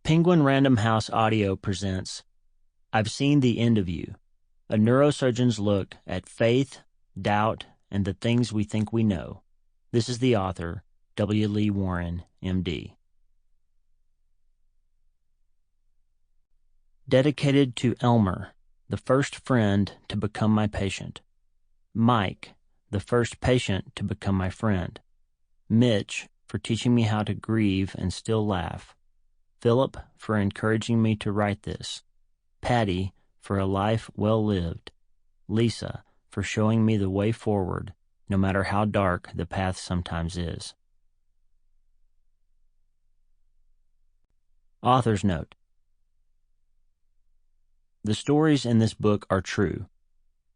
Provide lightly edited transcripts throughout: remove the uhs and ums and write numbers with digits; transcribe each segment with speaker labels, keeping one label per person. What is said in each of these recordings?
Speaker 1: Penguin Random House Audio presents I've Seen the End of You, a neurosurgeon's look at faith, doubt, and the things we think we know. This is the author, W. Lee Warren, M.D. Dedicated to Elmer, the first friend to become my patient. Mike, the first patient to become my friend. Mitch, for teaching me how to grieve and still laugh. Philip, for encouraging me to write this. Patty, for a life well lived. Lisa, for showing me the way forward, no matter how dark the path sometimes is. Author's note. The stories in this book are true.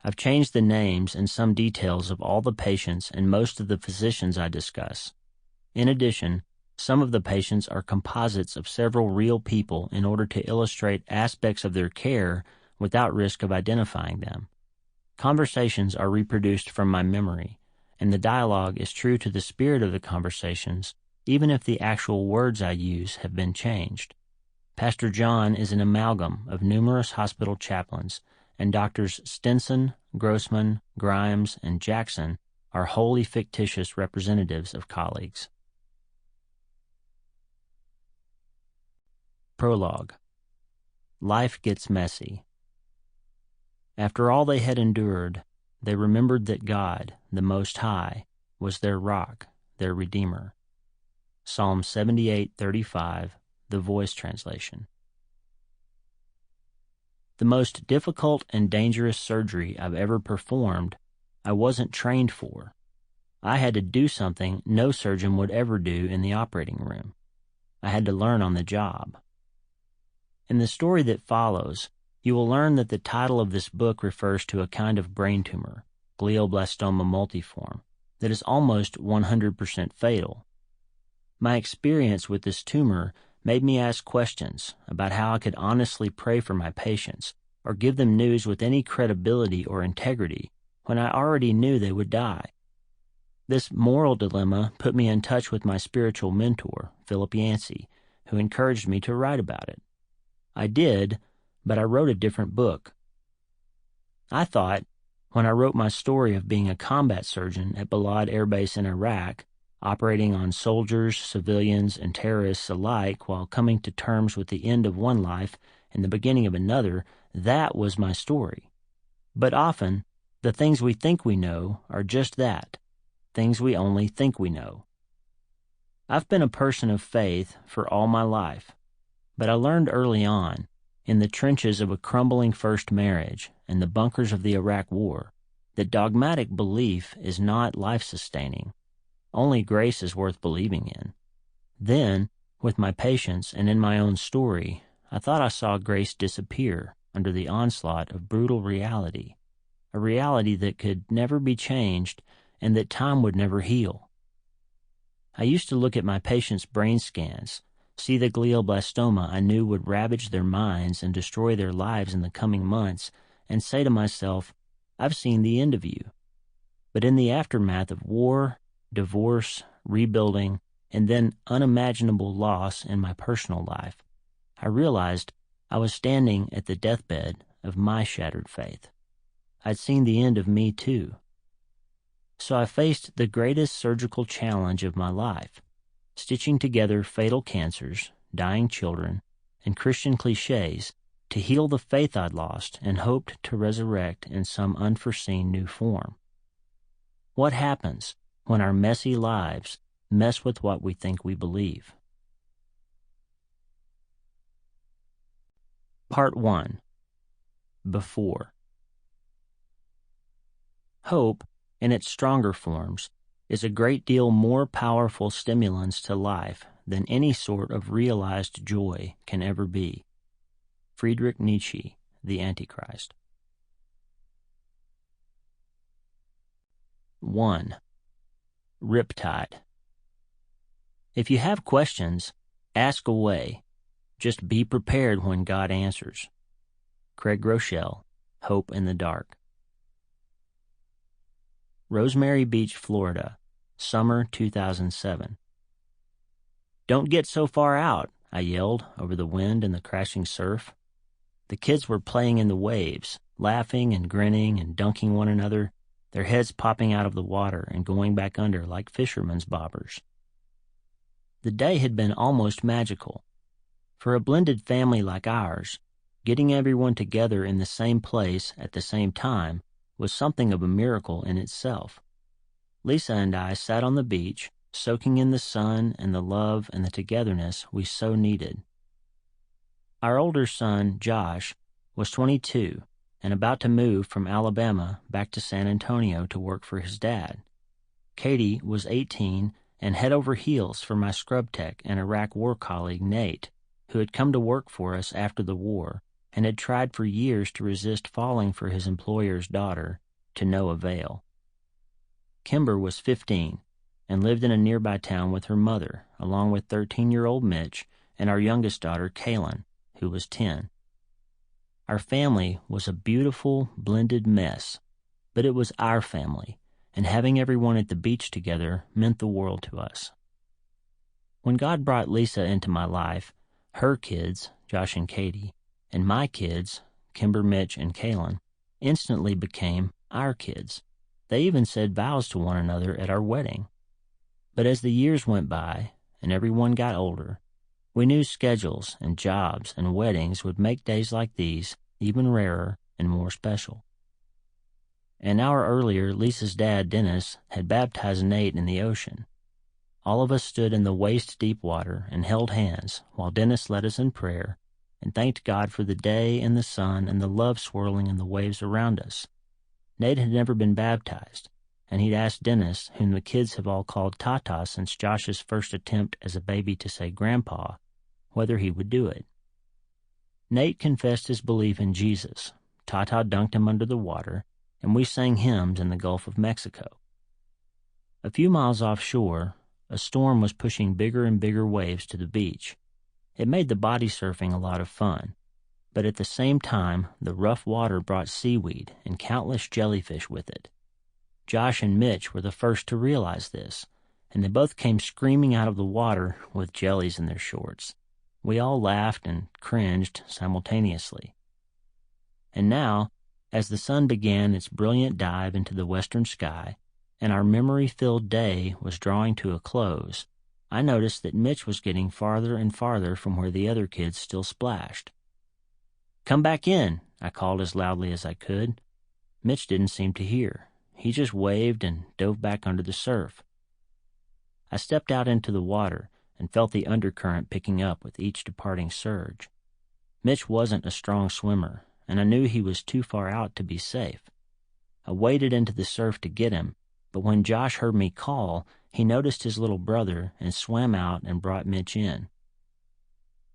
Speaker 1: I've changed the names and some details of all the patients and most of the physicians I discuss. In addition, some of the patients are composites of several real people in order to illustrate aspects of their care without risk of identifying them. Conversations are reproduced from my memory, and the dialogue is true to the spirit of the conversations, even if the actual words I use have been changed. Pastor John is an amalgam of numerous hospital chaplains, and Doctors Stinson, Grossman, Grimes, and Jackson are wholly fictitious representatives of colleagues. Prologue. Life gets messy. After all they had endured, they remembered that God, the Most High, was their rock, their Redeemer. Psalm 78:35, the Voice Translation. The most difficult and dangerous surgery I've ever performed, I wasn't trained for. I had to do something no surgeon would ever do in the operating room. I had to learn on the job. In the story that follows, you will learn that the title of this book refers to a kind of brain tumor, glioblastoma multiforme, that is almost 100% fatal. My experience with this tumor made me ask questions about how I could honestly pray for my patients or give them news with any credibility or integrity when I already knew they would die. This moral dilemma put me in touch with my spiritual mentor, Philip Yancey, who encouraged me to write about it. I did, but I wrote a different book. I thought, when I wrote my story of being a combat surgeon at Balad Air Base in Iraq, operating on soldiers, civilians, and terrorists alike while coming to terms with the end of one life and the beginning of another, that was my story. But often, the things we think we know are just that, things we only think we know. I've been a person of faith for all my life, but I learned early on, in the trenches of a crumbling first marriage and the bunkers of the Iraq War, that dogmatic belief is not life-sustaining. Only grace is worth believing in. Then, with my patients and in my own story, I thought I saw grace disappear under the onslaught of brutal reality, a reality that could never be changed and that time would never heal. I used to look at my patients' brain scans, see the glioblastoma I knew would ravage their minds and destroy their lives in the coming months, and say to myself, I've seen the end of you. But in the aftermath of war, divorce, rebuilding, and then unimaginable loss in my personal life, I realized I was standing at the deathbed of my shattered faith. I'd seen the end of me too. So I faced the greatest surgical challenge of my life, stitching together fatal cancers, dying children, and Christian cliches to heal the faith I'd lost and hoped to resurrect in some unforeseen new form. What happens when our messy lives mess with what we think we believe? Part 1. Before. Hope, in its stronger forms, is a great deal more powerful stimulants to life than any sort of realized joy can ever be. Friedrich Nietzsche, The Antichrist. 1. Riptide. If you have questions, ask away. Just be prepared when God answers. Craig Rochelle, Hope in the Dark. Rosemary Beach, Florida, summer 2007. Don't get so far out. I yelled over the wind and the crashing surf. The kids were playing in the waves, laughing and grinning and dunking one another, their heads popping out of the water and going back under like fishermen's bobbers. The day had been almost magical. For a blended family like ours, getting everyone together in the same place at the same time was something of a miracle in itself. Lisa and I sat on the beach, soaking in the sun and the love and the togetherness we so needed. Our older son, Josh, was 22 and about to move from Alabama back to San Antonio to work for his dad. Katie was 18 and head over heels for my scrub tech and Iraq war colleague Nate, who had come to work for us after the war and had tried for years to resist falling for his employer's daughter, to no avail. Kimber was 15 and lived in a nearby town with her mother, along with 13-year-old Mitch and our youngest daughter, Kaylin, who was 10. Our family was a beautiful, blended mess, but it was our family, and having everyone at the beach together meant the world to us. When God brought Lisa into my life, her kids, Josh and Katie, and my kids, Kimber, Mitch, and Kaylin, instantly became our kids. They even said vows to one another at our wedding. But as the years went by and everyone got older, we knew schedules and jobs and weddings would make days like these even rarer and more special. An hour earlier, Lisa's dad, Dennis, had baptized Nate in the ocean. All of us stood in the waist-deep water and held hands while Dennis led us in prayer and thanked God for the day and the sun and the love swirling in the waves around us. Nate had never been baptized, and he'd asked Dennis, whom the kids have all called Tata since Josh's first attempt as a baby to say Grandpa, whether he would do it. Nate confessed his belief in Jesus. Tata dunked him under the water, and we sang hymns in the Gulf of Mexico. A few miles offshore, a storm was pushing bigger and bigger waves to the beach. It made the body surfing a lot of fun, but at the same time, the rough water brought seaweed and countless jellyfish with it. Josh and Mitch were the first to realize this, and they both came screaming out of the water with jellies in their shorts. We all laughed and cringed simultaneously. And now, as the sun began its brilliant dive into the western sky, and our memory-filled day was drawing to a close, I noticed that Mitch was getting farther and farther from where the other kids still splashed. "Come back in," I called as loudly as I could. Mitch didn't seem to hear. He just waved and dove back under the surf. I stepped out into the water and felt the undercurrent picking up with each departing surge. Mitch wasn't a strong swimmer, and I knew he was too far out to be safe. I waded into the surf to get him, but when Josh heard me call, he noticed his little brother and swam out and brought Mitch in.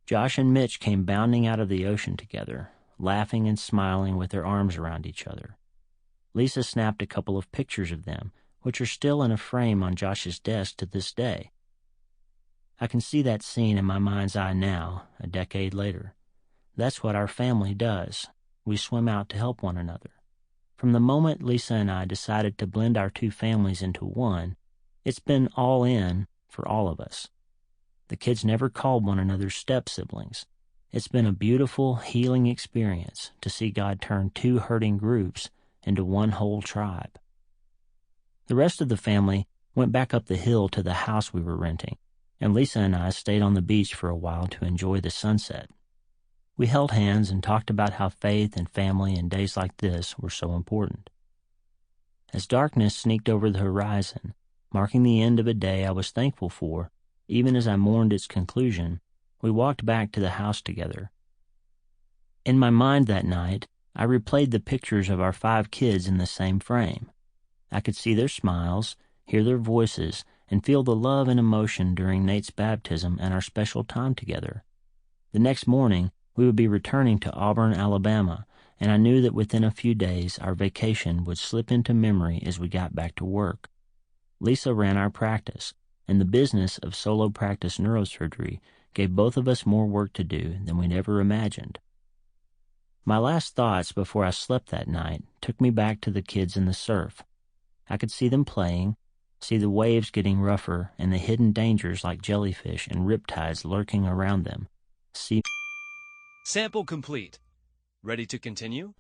Speaker 1: Josh and Mitch came bounding out of the ocean together, laughing and smiling with their arms around each other. Lisa snapped a couple of pictures of them, which are still in a frame on Josh's desk to this day. I can see that scene in my mind's eye now, a decade later. That's what our family does. We swim out to help one another. From the moment Lisa and I decided to blend our two families into one, it's been all in for all of us. The kids never called one another step-siblings. It's been a beautiful, healing experience to see God turn two hurting groups into one whole tribe. The rest of the family went back up the hill to the house we were renting, and Lisa and I stayed on the beach for a while to enjoy the sunset. We held hands and talked about how faith and family in days like this were so important. As darkness sneaked over the horizon, marking the end of a day I was thankful for, even as I mourned its conclusion, we walked back to the house together. In my mind that night, I replayed the pictures of our 5 kids in the same frame. I could see their smiles, hear their voices, and feel the love and emotion during Nate's baptism and our special time together. The next morning, we would be returning to Auburn, Alabama, and I knew that within a few days our vacation would slip into memory as we got back to work. Lisa ran our practice, and the business of solo practice neurosurgery gave both of us more work to do than we'd ever imagined. My last thoughts before I slept that night took me back to the kids in the surf. I could see them playing, see the waves getting rougher and the hidden dangers like jellyfish and riptides lurking around them, See.
Speaker 2: Sample complete. Ready to continue?